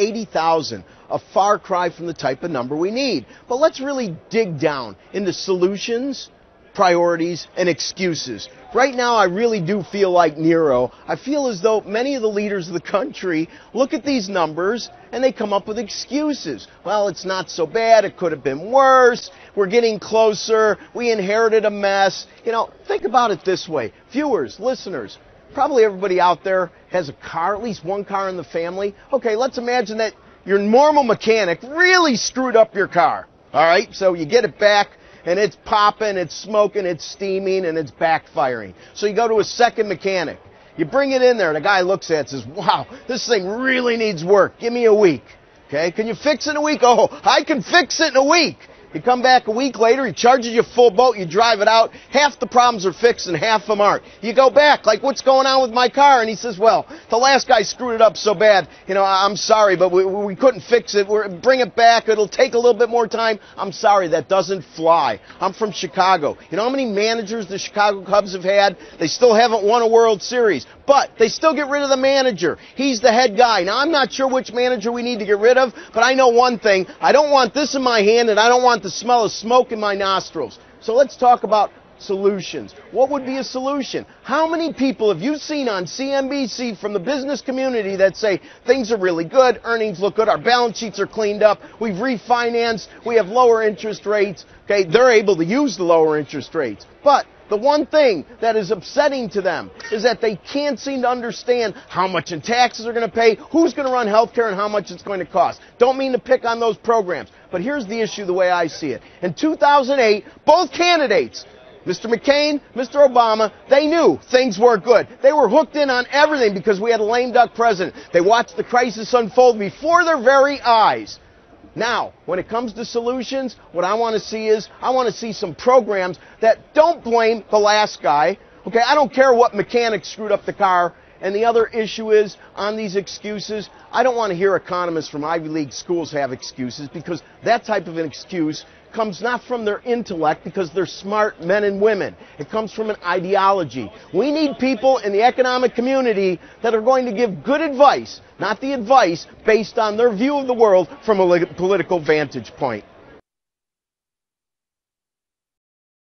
80,000, a far cry from the type of number we need. But let's really dig down into solutions, priorities, and excuses. Right now, I really do feel like Nero. I feel as though many of the leaders of the country look at these numbers and they come up with excuses. Well, it's not so bad. It could have been worse. We're getting closer. We inherited a mess. You know, think about it this way. Viewers, listeners, probably everybody out there has a car, at least one car in the family. Okay, let's imagine that your normal mechanic really screwed up your car. All right, so you get it back, and it's popping, it's smoking, it's steaming, and it's backfiring. So you go to a second mechanic. You bring it in there, and the guy looks at it and says, wow, this thing really needs work. Give me a week. Okay, can you fix it in a week? Oh, I can fix it in a week. You come back a week later, he charges you full boat, you drive it out, half the problems are fixed and half of them aren't. You go back, like, what's going on with my car? And he says, well, the last guy screwed it up so bad, you know, I'm sorry, but we couldn't fix it. Bring it back, it'll take a little bit more time. I'm sorry, that doesn't fly. I'm from Chicago. You know how many managers the Chicago Cubs have had? They still haven't won a World Series, but they still get rid of the manager. He's the head guy. Now, I'm not sure which manager we need to get rid of, but I know one thing. I don't want this in my hand, and I don't want the smell of smoke in my nostrils. So let's talk about solutions. What would be a solution? How many people have you seen on CNBC from the business community that say things are really good, earnings look good, our balance sheets are cleaned up, we've refinanced, we have lower interest rates. Okay, they're able to use the lower interest rates. But the one thing that is upsetting to them is that they can't seem to understand how much in taxes they're going to pay, who's going to run health care, and how much it's going to cost. Don't mean to pick on those programs, but here's the issue the way I see it. In 2008, both candidates, Mr. McCain, Mr. Obama, they knew things weren't good. They were hooked in on everything because we had a lame duck president. They watched the crisis unfold before their very eyes. Now, when it comes to solutions, what I want to see is, I want to see some programs that don't blame the last guy. Okay, I don't care what mechanic screwed up the car. And the other issue is, on these excuses, I don't want to hear economists from Ivy League schools have excuses, because that type of an excuse comes not from their intellect, because they're smart men and women. It comes from an ideology. We need people in the economic community that are going to give good advice, not the advice based on their view of the world from a political vantage point.